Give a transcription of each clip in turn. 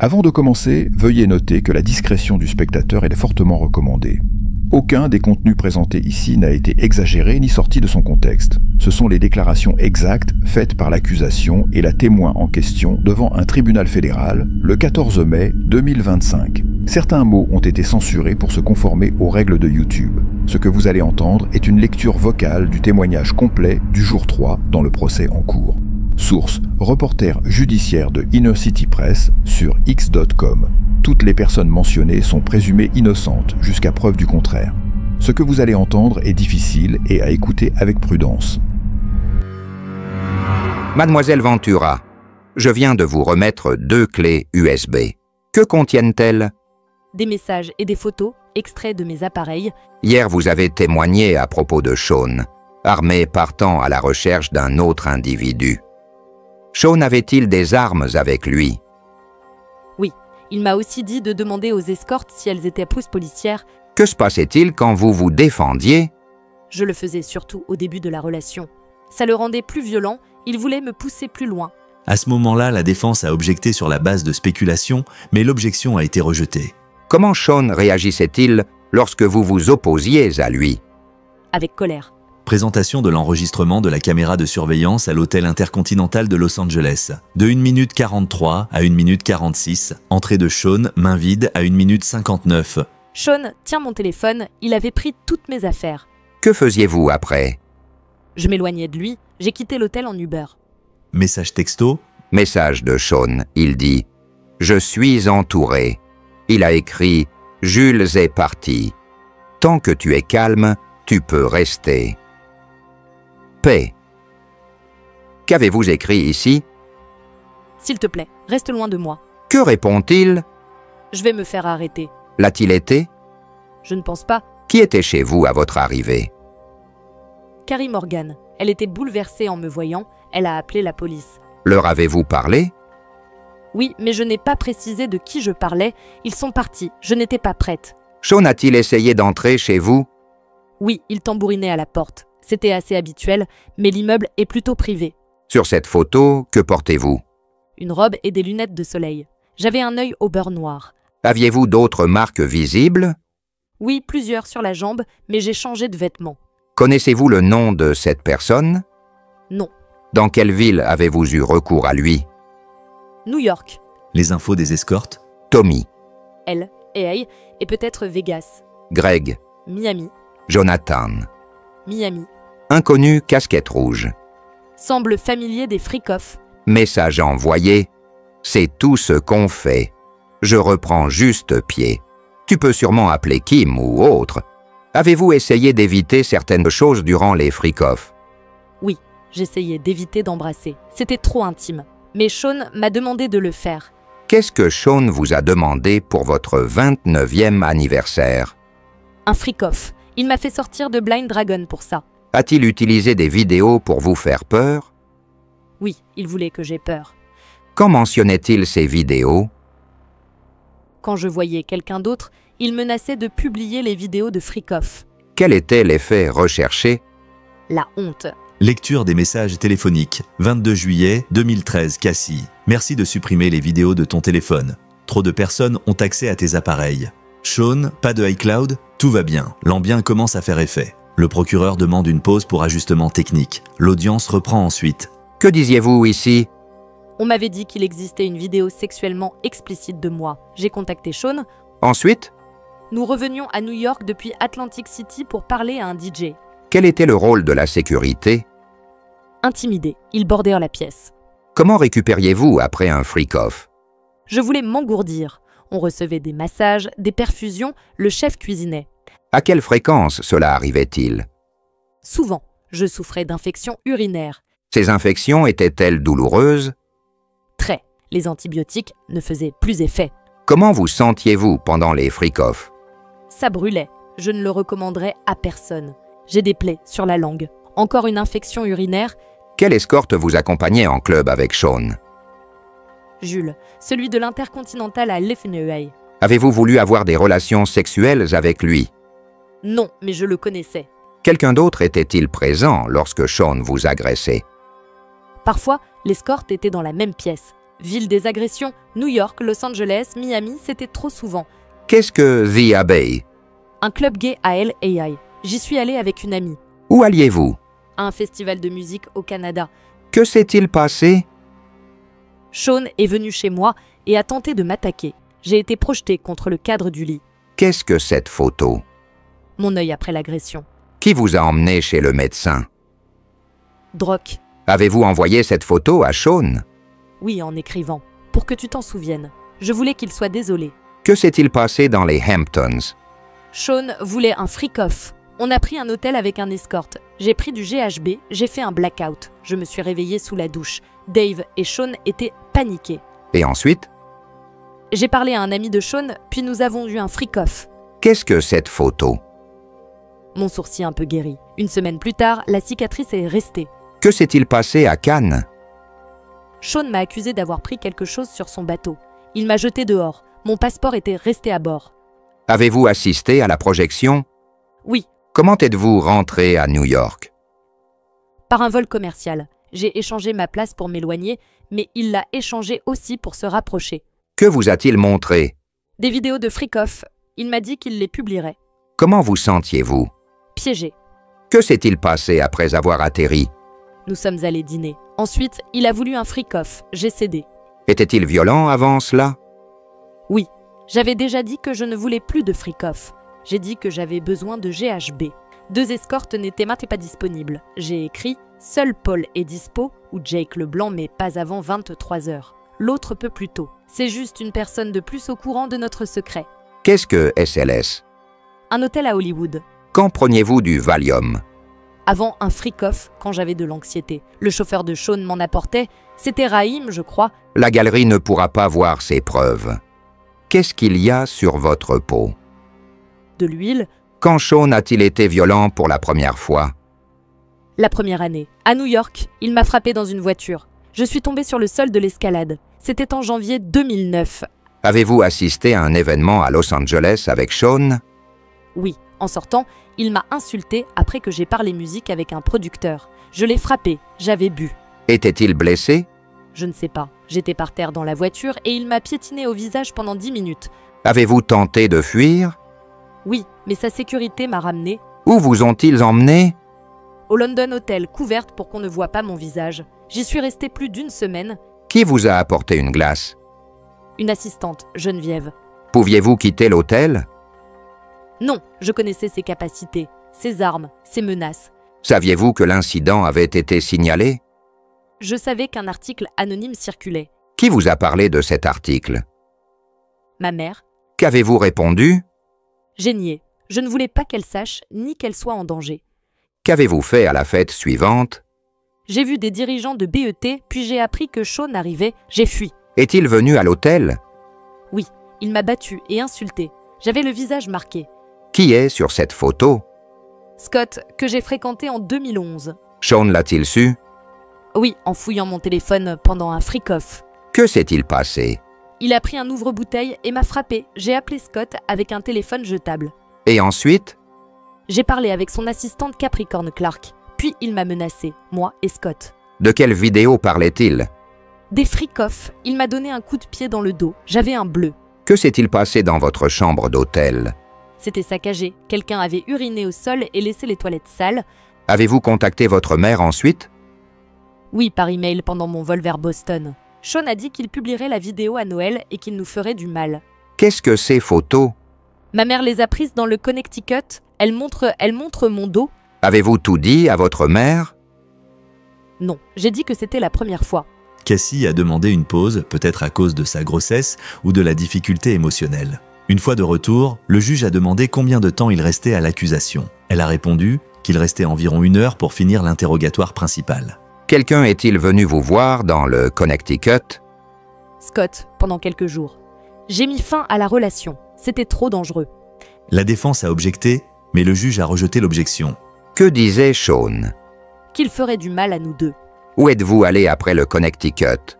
Avant de commencer, veuillez noter que la discrétion du spectateur est fortement recommandée. Aucun des contenus présentés ici n'a été exagéré ni sorti de son contexte. Ce sont les déclarations exactes faites par l'accusation et la témoin en question devant un tribunal fédéral le 14 mai 2025. Certains mots ont été censurés pour se conformer aux règles de YouTube. Ce que vous allez entendre est une lecture vocale du témoignage complet du jour 3 dans le procès en cours. Source: reporter judiciaire de Inner City Press sur x.com. Toutes les personnes mentionnées sont présumées innocentes jusqu'à preuve du contraire. Ce que vous allez entendre est difficile et à écouter avec prudence. Mademoiselle Ventura, je viens de vous remettre 2 clés USB. Que contiennent-elles? Des messages et des photos, extraits de mes appareils. Hier, vous avez témoigné à propos de Sean, armé partant à la recherche d'un autre individu. Sean avait-il des armes avec lui? Oui, il m'a aussi dit de demander aux escortes si elles étaient pousses policières. Que se passait-il quand vous vous défendiez? Je le faisais surtout au début de la relation. Ça le rendait plus violent, il voulait me pousser plus loin. À ce moment-là, la défense a objecté sur la base de spéculations, mais l'objection a été rejetée. Comment Sean réagissait-il lorsque vous vous opposiez à lui? Avec colère. Présentation de l'enregistrement de la caméra de surveillance à l'hôtel intercontinental de Los Angeles. De 1 minute 43 à 1 minute 46. Entrée de Sean, main vide, à 1 minute 59. Sean, tiens mon téléphone, il avait pris toutes mes affaires. Que faisiez-vous après? Je m'éloignais de lui, j'ai quitté l'hôtel en Uber. Message texto. Message de Sean, il dit « Je suis entouré ». Il a écrit « Jules est parti. Tant que tu es calme, tu peux rester. » Paix. Qu'avez-vous écrit ici? S'il te plaît, reste loin de moi. Que répond-il? Je vais me faire arrêter. L'a-t-il été? Je ne pense pas. Qui était chez vous à votre arrivée? Carrie Morgan. Elle était bouleversée en me voyant. Elle a appelé la police. Leur avez-vous parlé? Oui, mais je n'ai pas précisé de qui je parlais. Ils sont partis. Je n'étais pas prête. Sean a-t-il essayé d'entrer chez vous? Oui, il tambourinait à la porte. C'était assez habituel, mais l'immeuble est plutôt privé. Sur cette photo, que portez-vous? Une robe et des lunettes de soleil. J'avais un œil au beurre noir. Aviez-vous d'autres marques visibles? Oui, plusieurs sur la jambe, mais j'ai changé de vêtements. Connaissez-vous le nom de cette personne? Non. Dans quelle ville avez-vous eu recours à lui? New York. Les infos des escortes. Tommy. Elle, et peut-être Vegas. Greg. Miami. Jonathan. Miami. Inconnu, casquette rouge. Semble familier des freak-off. Message envoyé. C'est tout ce qu'on fait. Je reprends juste pied. Tu peux sûrement appeler Kim ou autre. Avez-vous essayé d'éviter certaines choses durant les freak-off? Oui, j'essayais d'éviter d'embrasser. C'était trop intime. Mais Sean m'a demandé de le faire. Qu'est-ce que Sean vous a demandé pour votre 29e anniversaire? Un freak-off. Il m'a fait sortir de Blind Dragon pour ça. A-t-il utilisé des vidéos pour vous faire peur? Oui, il voulait que j'aie peur. Quand mentionnait-il ces vidéos? Quand je voyais quelqu'un d'autre, il menaçait de publier les vidéos de freak-off. Quel était l'effet recherché? La honte. Lecture des messages téléphoniques. 22 juillet 2013, Cassie. Merci de supprimer les vidéos de ton téléphone. Trop de personnes ont accès à tes appareils. Sean, pas de iCloud? Tout va bien. L'ambien commence à faire effet. Le procureur demande une pause pour ajustement technique. L'audience reprend ensuite. Que disiez-vous ici? On m'avait dit qu'il existait une vidéo sexuellement explicite de moi. J'ai contacté Sean. Ensuite? Nous revenions à New York depuis Atlantic City pour parler à un DJ. Quel était le rôle de la sécurité? Intimidé, il bordait la pièce. Comment récupériez-vous après un freak-off? Je voulais m'engourdir. On recevait des massages, des perfusions, le chef cuisinait. À quelle fréquence cela arrivait-il? Souvent, je souffrais d'infections urinaires. Ces infections étaient-elles douloureuses? Très. Les antibiotiques ne faisaient plus effet. Comment vous sentiez-vous pendant les freak-off? Ça brûlait. Je ne le recommanderais à personne. J'ai des plaies sur la langue. Encore une infection urinaire. Quelle escorte vous accompagnait en club avec Sean? Jules, celui de l'Intercontinental à Lefenway. Avez-vous voulu avoir des relations sexuelles avec lui? Non, mais je le connaissais. Quelqu'un d'autre était-il présent lorsque Sean vous agressait? Parfois, l'escorte était dans la même pièce. Ville des agressions, New York, Los Angeles, Miami, c'était trop souvent. Qu'est-ce que The Abbey? Un club gay à LAI. J'y suis allée avec une amie. Où alliez-vous? À un festival de musique au Canada. Que s'est-il passé? Sean est venu chez moi et a tenté de m'attaquer. J'ai été projetée contre le cadre du lit. Qu'est-ce que cette photo? Mon œil après l'agression. Qui vous a emmené chez le médecin? Drock. Avez-vous envoyé cette photo à Sean? Oui, en écrivant. Pour que tu t'en souviennes. Je voulais qu'il soit désolé. Que s'est-il passé dans les Hamptons? Sean voulait un freak-off. On a pris un hôtel avec un escorte. J'ai pris du GHB, j'ai fait un blackout. Je me suis réveillée sous la douche. Dave et Sean étaient paniqués. Et ensuite? J'ai parlé à un ami de Sean, puis nous avons eu un freak-off. Qu'est-ce que cette photo? Mon sourcil un peu guéri. Une semaine plus tard, la cicatrice est restée. Que s'est-il passé à Cannes? Sean m'a accusé d'avoir pris quelque chose sur son bateau. Il m'a jeté dehors. Mon passeport était resté à bord. Avez-vous assisté à la projection? Oui, Comment êtes-vous rentré à New York? par un vol commercial. J'ai échangé ma place pour m'éloigner, mais il l'a échangé aussi pour se rapprocher. Que vous a-t-il montré? Des vidéos de freak-off. Il m'a dit qu'il les publierait. Comment vous sentiez-vous? Piégé. Que s'est-il passé après avoir atterri? Nous sommes allés dîner. Ensuite, il a voulu un freak-off. J'ai cédé. Était-il violent avant cela? Oui, j'avais déjà dit que je ne voulais plus de freak-off. J'ai dit que j'avais besoin de GHB. 2 escortes n'étaient pas disponibles. J'ai écrit « Seul Paul est dispo » ou Jake Leblanc, mais pas avant 23h. L'autre peu plus tôt. C'est juste une personne de plus au courant de notre secret. Qu'est-ce que SLS? Un hôtel à Hollywood. Quand preniez-vous du Valium? Avant un freak-off, quand j'avais de l'anxiété. Le chauffeur de Sean m'en apportait. C'était Raïm, je crois. La galerie ne pourra pas voir ces preuves. Qu'est-ce qu'il y a sur votre peau? De l'huile. Quand Sean a-t-il été violent pour la première fois? La première année. À New York, il m'a frappé dans une voiture. Je suis tombée sur le sol de l'escalade. C'était en janvier 2009. Avez-vous assisté à un événement à Los Angeles avec Sean? Oui, en sortant, il m'a insulté après que j'ai parlé musique avec un producteur. Je l'ai frappé, j'avais bu. Était-il blessé? Je ne sais pas. J'étais par terre dans la voiture et il m'a piétiné au visage pendant 10 minutes. Avez-vous tenté de fuir? Oui, mais sa sécurité m'a ramenée Où vous ont-ils emmené? au London Hotel, couverte pour qu'on ne voie pas mon visage. J'y suis restée plus d'1 semaine. Qui vous a apporté une glace? Une assistante, Geneviève. Pouviez-vous quitter l'hôtel? Non, je connaissais ses capacités, ses armes, ses menaces. Saviez-vous que l'incident avait été signalé? Je savais qu'un article anonyme circulait. Qui vous a parlé de cet article? Ma mère, Qu'avez-vous répondu? j'ai nié. Je ne voulais pas qu'elle sache, ni qu'elle soit en danger. Qu'avez-vous fait à la fête suivante? J'ai vu des dirigeants de BET, puis j'ai appris que Sean arrivait, j'ai fui. Est-il venu à l'hôtel? Oui, il m'a battu et insulté. J'avais le visage marqué. Qui est sur cette photo? Scott, que j'ai fréquenté en 2011. Sean l'a-t-il su? Oui, en fouillant mon téléphone pendant un freak-off. Que s'est-il passé? Il a pris un ouvre-bouteille et m'a frappé. J'ai appelé Scott avec un téléphone jetable. Et ensuite? J'ai parlé avec son assistante Capricorn Clark. Puis il m'a menacé, moi et Scott. De quelle vidéo parlait-il? Des freak-off. Il m'a donné un coup de pied dans le dos. J'avais un bleu. Que s'est-il passé dans votre chambre d'hôtel? C'était saccagé. Quelqu'un avait uriné au sol et laissé les toilettes sales. Avez-vous contacté votre mère ensuite? Oui, par email pendant mon vol vers Boston. Sean a dit qu'il publierait la vidéo à Noël et qu'il nous ferait du mal. Qu'est-ce que ces photos? Ma mère les a prises dans le Connecticut. Elle montre mon dos. Avez-vous tout dit à votre mère? Non, j'ai dit que c'était la première fois. Cassie a demandé une pause, peut-être à cause de sa grossesse ou de la difficulté émotionnelle. Une fois de retour, le juge a demandé combien de temps il restait à l'accusation. Elle a répondu qu'il restait environ 1 heure pour finir l'interrogatoire principal. Quelqu'un est-il venu vous voir dans le Connecticut? Scott, pendant quelques jours. J'ai mis fin à la relation. C'était trop dangereux. La défense a objecté, mais le juge a rejeté l'objection. Que disait Sean? Qu'il ferait du mal à nous deux. Où êtes-vous allé après le Connecticut?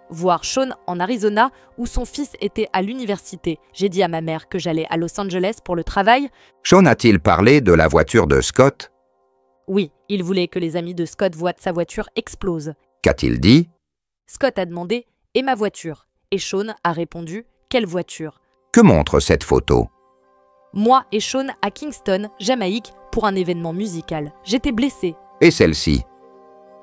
Voir Sean en Arizona, où son fils était à l'université. J'ai dit à ma mère que j'allais à Los Angeles pour le travail. Sean a-t-il parlé de la voiture de Scott? Oui, il voulait que les amis de Scott voient sa voiture explose. Qu'a-t-il dit? Scott a demandé « et ma voiture. Et Sean a répondu « Quelle voiture ?» Que montre cette photo? Moi et Sean à Kingston, Jamaïque, pour un événement musical. J'étais blessée. Et celle-ci?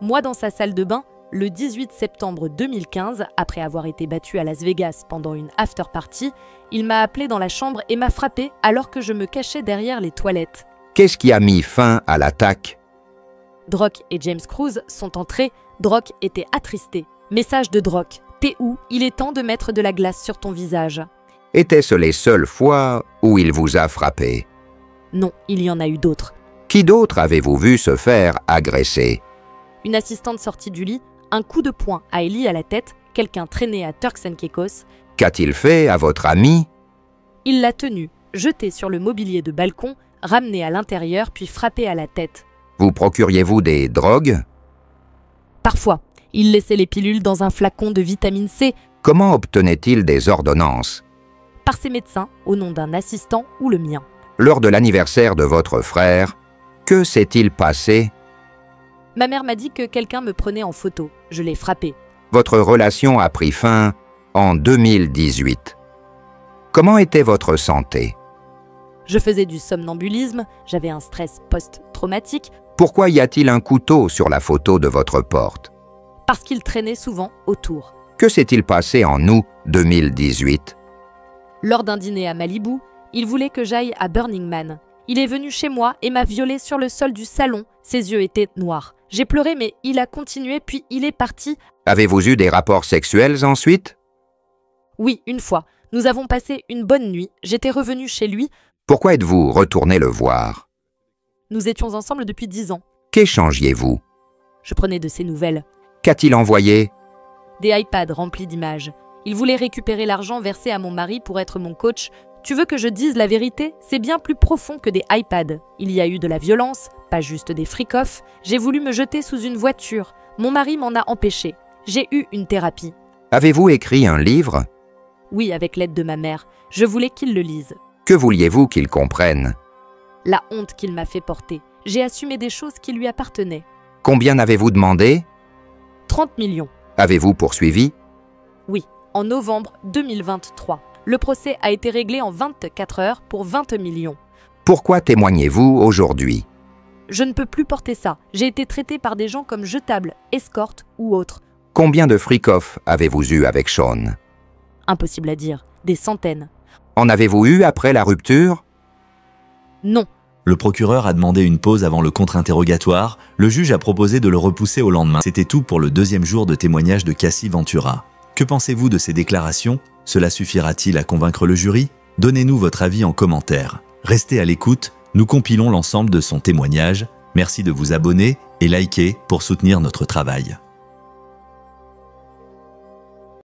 Moi dans sa salle de bain, le 18 septembre 2015, après avoir été battu à Las Vegas pendant une after-party, il m'a appelé dans la chambre et m'a frappé alors que je me cachais derrière les toilettes. Qu'est-ce qui a mis fin à l'attaque? Drock et James Cruz sont entrés. Drock était attristé. Message de Drock. T'es où? Il est temps de mettre de la glace sur ton visage. Étaient-ce les seules fois où il vous a frappé? Non, il y en a eu d'autres. Qui d'autre avez-vous vu se faire agresser? Une assistante sortie du lit, un coup de poing à Ellie à la tête, quelqu'un traîné à Turks and Caicos. Qu'a-t-il fait à votre ami? Il l'a tenu, jeté sur le mobilier de balcon, ramené à l'intérieur puis frappé à la tête. Vous procuriez-vous des drogues? Parfois, il laissait les pilules dans un flacon de vitamine C. Comment obtenait-il des ordonnances? Par ses médecins, au nom d'un assistant ou le mien. Lors de l'anniversaire de votre frère, que s'est-il passé? Ma mère m'a dit que quelqu'un me prenait en photo. Je l'ai frappé. Votre relation a pris fin en 2018. Comment était votre santé? Je faisais du somnambulisme, j'avais un stress post-traumatique. Pourquoi y a-t-il un couteau sur la photo de votre porte? Parce qu'il traînait souvent autour. Que s'est-il passé en août 2018? Lors d'un dîner à Malibu, il voulait que j'aille à Burning Man. Il est venu chez moi et m'a violée sur le sol du salon. Ses yeux étaient noirs. J'ai pleuré mais il a continué puis il est parti. Avez-vous eu des rapports sexuels ensuite? Oui, une fois. Nous avons passé une bonne nuit. J'étais revenue chez lui. Pourquoi êtes-vous retourné le voir? Nous étions ensemble depuis 10 ans. Qu'échangiez-vous? Je prenais de ses nouvelles. Qu'a-t-il envoyé? Des iPads remplis d'images. Il voulait récupérer l'argent versé à mon mari pour être mon coach. Tu veux que je dise la vérité? C'est bien plus profond que des iPads. Il y a eu de la violence, pas juste des freak-offs. J'ai voulu me jeter sous une voiture. Mon mari m'en a empêché. J'ai eu une thérapie. Avez-vous écrit un livre? Oui, avec l'aide de ma mère. Je voulais qu'il le lise. Que vouliez-vous qu'il comprenne? La honte qu'il m'a fait porter. J'ai assumé des choses qui lui appartenaient. Combien avez-vous demandé? 30 millions. Avez-vous poursuivi? Oui, en novembre 2023. Le procès a été réglé en 24 heures pour 20 millions. Pourquoi témoignez-vous aujourd'hui? Je ne peux plus porter ça. J'ai été traitée par des gens comme jetable, escorte ou autre. Combien de freak-offs avez-vous eu avec Sean? Impossible à dire. Des centaines. En avez-vous eu après la rupture? Non. Le procureur a demandé une pause avant le contre-interrogatoire. Le juge a proposé de le repousser au lendemain. C'était tout pour le deuxième jour de témoignage de Cassie Ventura. Que pensez-vous de ces déclarations? Cela suffira-t-il à convaincre le jury? Donnez-nous votre avis en commentaire. Restez à l'écoute, nous compilons l'ensemble de son témoignage. Merci de vous abonner et liker pour soutenir notre travail.